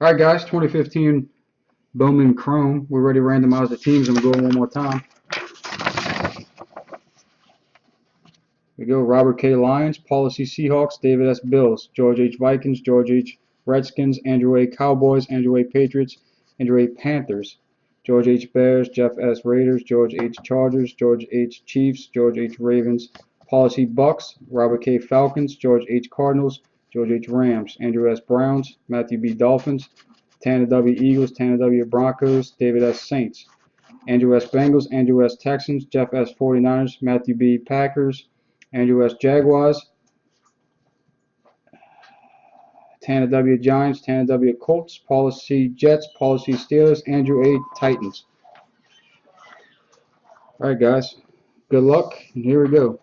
Alright guys, 2015 Bowman Crome. We're ready to randomize the teams and we'll go one more time. Here we go. Robert K. Lions, Policy Seahawks, David S. Bills, George H. Vikings, George H. Redskins, Andrew A. Cowboys, Andrew A. Patriots, Andrew A. Panthers, George H. Bears, Jeff S. Raiders, George H. Chargers, George H. Chiefs, George H. Ravens, Policy Bucks, Robert K. Falcons, George H. Cardinals, George H. Rams, Andrew S. Browns, Matthew B. Dolphins, Tanner W. Eagles, Tanner W. Broncos, David S. Saints, Andrew S. Bengals, Andrew S. Texans, Jeff S. 49ers, Matthew B. Packers, Andrew S. Jaguars, Tanner W. Giants, Tanner W. Colts, Policy Jets, Policy Steelers, Andrew A. Titans. Alright guys, good luck, and here we go.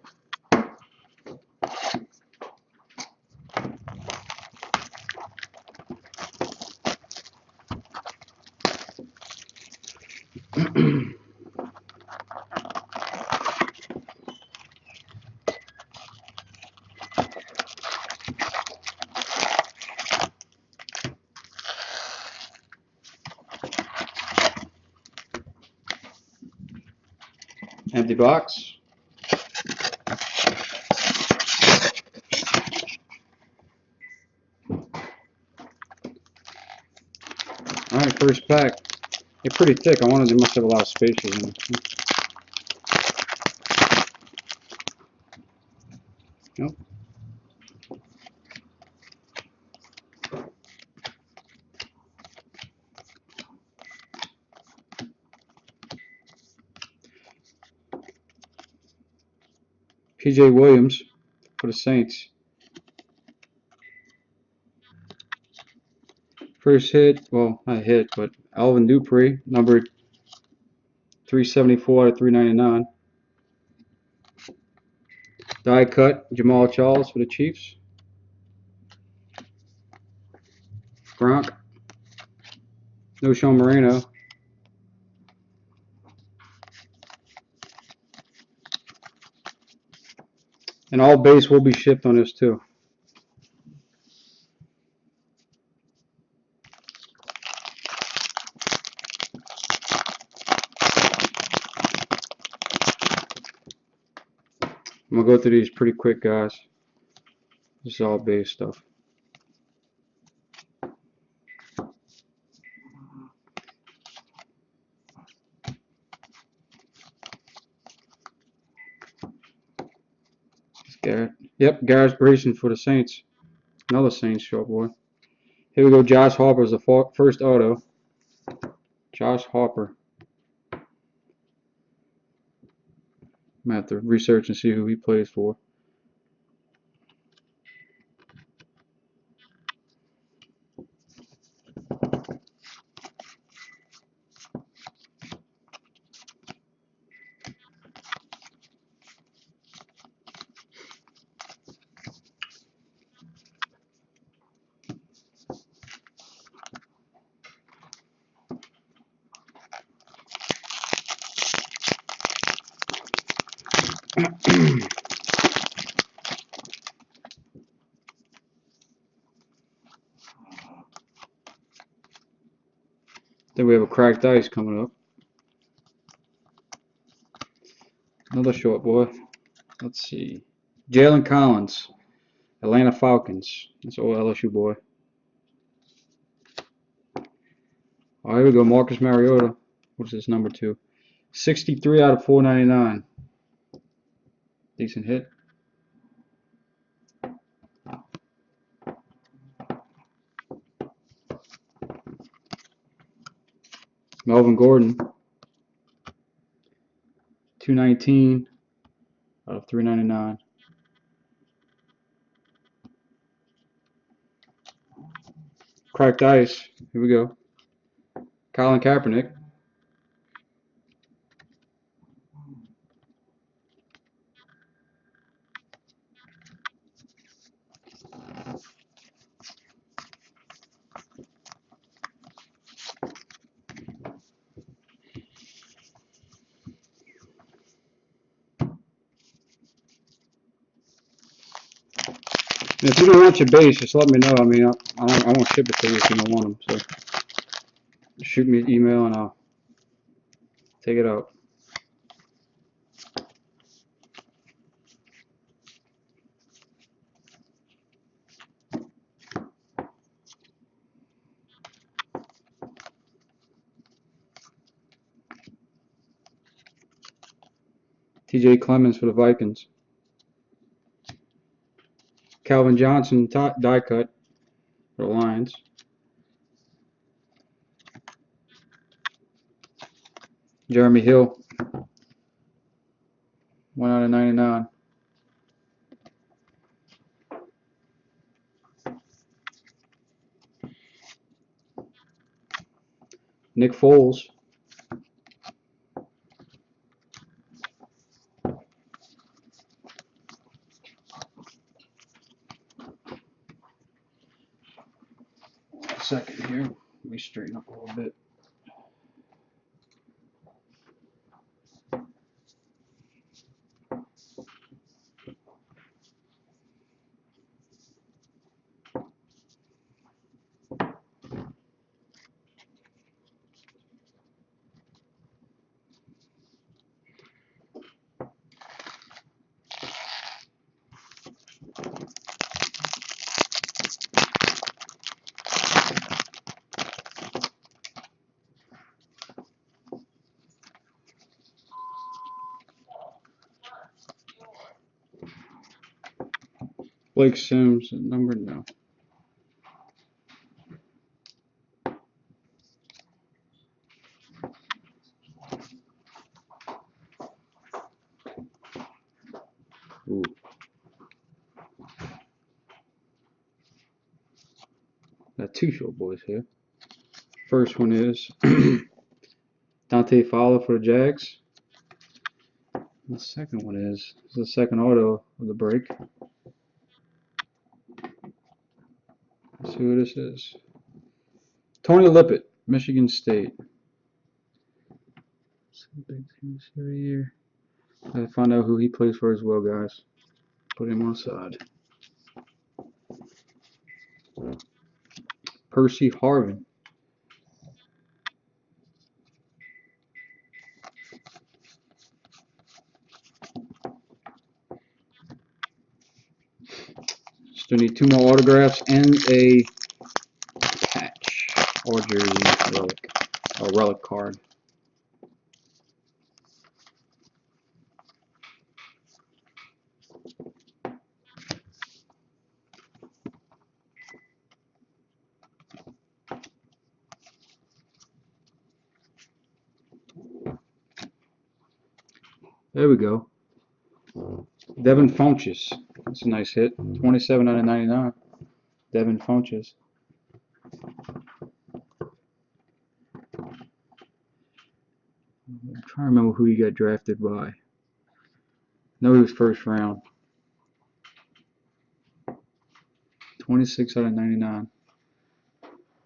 Empty box. Alright, first pack. They're pretty thick. I wanted they must have a lot of spaces in it. Nope. P.J. Williams for the Saints. First hit, well, not hit, but Alvin Dupree, numbered 374 out of 399. Die cut, Jamal Charles for the Chiefs. Gronk. No Sean Moreno. And all base will be shipped on this too. I'm going to go through these pretty quick, guys. This is all base stuff. Garrett. Yep, Garrett Grayson for the Saints. Another Saints short boy. Here we go. Josh Harper is the first auto. Josh Harper. I'm going to have to research and see who he plays for. Then we have a cracked ice coming up. Another short boy. Let's see. Jalen Collins, Atlanta Falcons. That's old LSU boy. Oh, here we go. Marcus Mariota. What's this number 2? 63 out of 499. Decent hit. Melvin Gordon. 219 out of 399. Cracked ice. Here we go. Colin Kaepernick. And if you don't want your base, just let me know. I mean, I won't ship it to you if you don't want them. So shoot me an email and I'll take it out. TJ Clemens for the Vikings. Calvin Johnson die cut for the Lions. Jeremy Hill, 1/99. Nick Foles. Second here. Let me straighten up a little bit. Blake Sims, number no. Ooh. Got two short boys here. First one is Dante Fowler for the Jags. The second one is the second auto of the break. Let's see who this is. Tony Lippett, Michigan State. Some big things every year. Gotta find out who he plays for as well, guys. Put him on the side. Percy Harvin. Still need two more autographs and a patch or jersey relic. A relic card. There we go. Devin Funchess. That's a nice hit. 27/99. Devin Funchess. I'm trying to remember who he got drafted by. No, he was first round. 26/99. I'm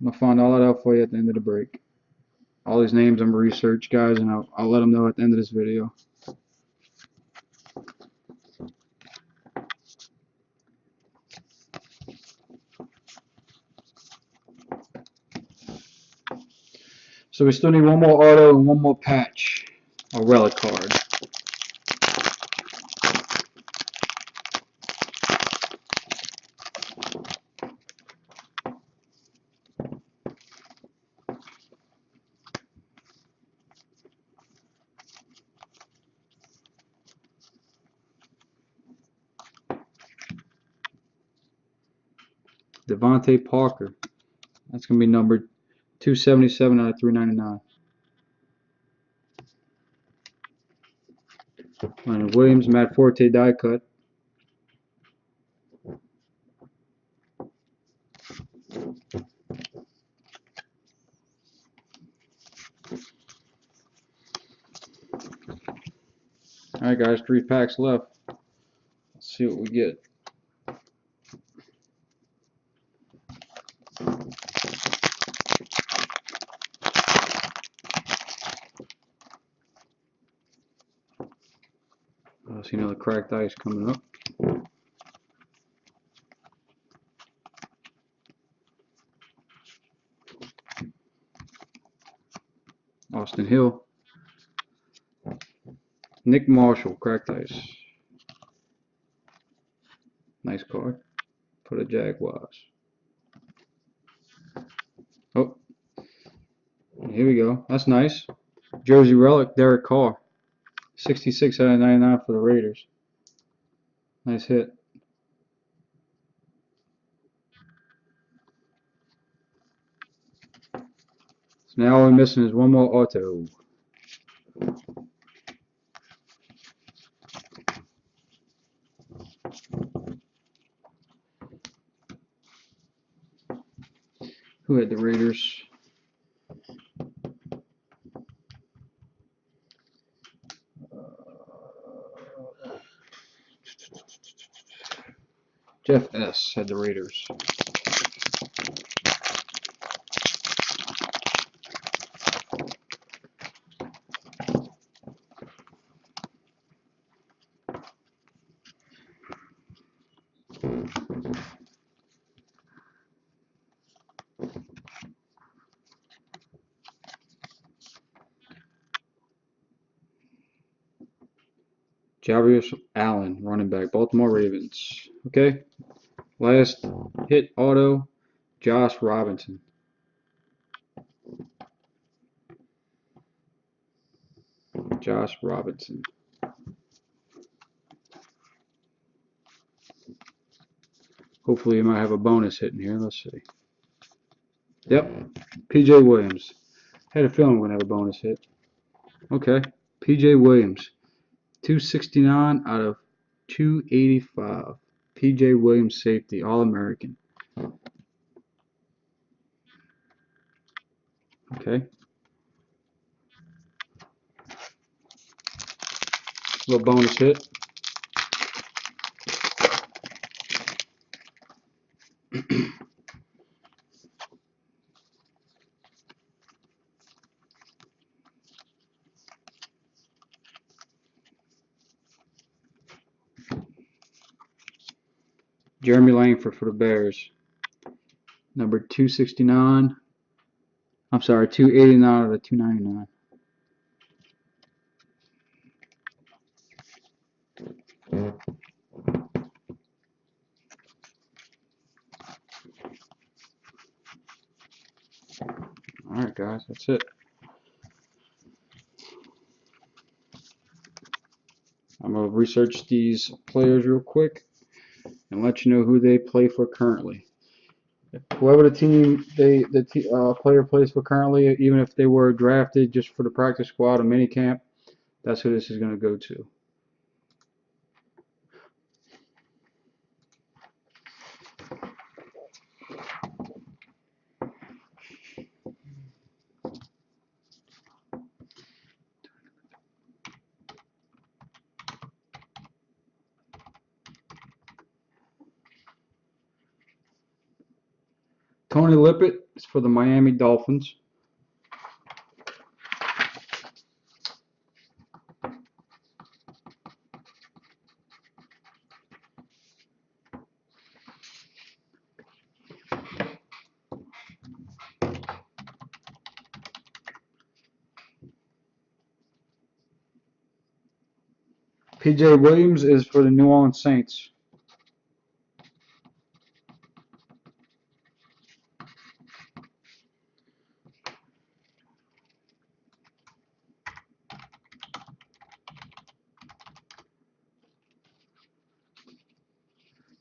gonna find all that out for you at the end of the break. All these names I'm gonna research, guys, and I'll let them know at the end of this video. So we still need one more auto and one more patch, a relic card. Devontae Parker. That's going to be numbered 277/399. Leonard Williams, Matt Forte die cut. Alright guys, 3 packs left. Let's see what we get. I see another cracked ice coming up. Austin Hill. Nick Marshall, cracked ice. Nice card for the Jaguars. Oh, here we go. That's nice. Jersey relic, Derek Carr. 66 out of 99 for the Raiders. Nice hit. So now all we're missing is one more auto. Who had the Raiders? Jeff S. had the Raiders. Jarvis Allen, running back, Baltimore Ravens. Okay, last hit auto, Josh Robinson. Josh Robinson. Hopefully, you might have a bonus hit in here. Let's see. Yep, PJ Williams. Had a feeling we're going to have a bonus hit. Okay, PJ Williams. 269 out of 285. PJ Williams, safety, All-American. Okay. Little bonus hit. Jeremy Langford for the Bears. Number 269. I'm sorry, 289 out of 299. Alright, guys, that's it. I'm going to research these players real quick and let you know who they play for currently. Whoever the team player plays for currently, even if they were drafted just for the practice squad or minicamp, that's who this is going to go to. Tony Lippett is for the Miami Dolphins. PJ Williams is for the New Orleans Saints.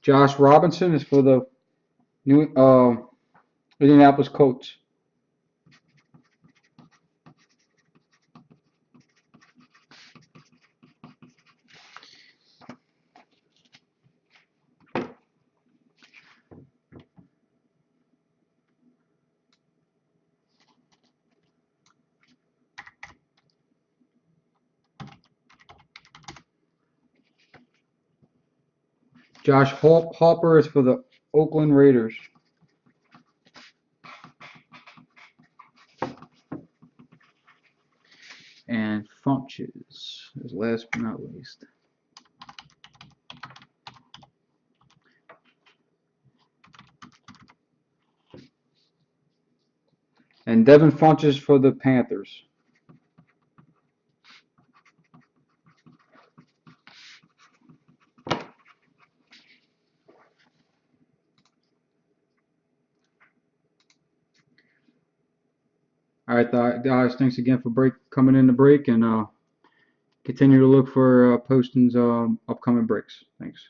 Josh Robinson is for the Indianapolis Colts. Josh Hopper is for the Oakland Raiders. And Funches is last but not least. And Devin Funches for the Panthers. All right, guys, thanks again for coming in the break, and continue to look for postings upcoming breaks. Thanks.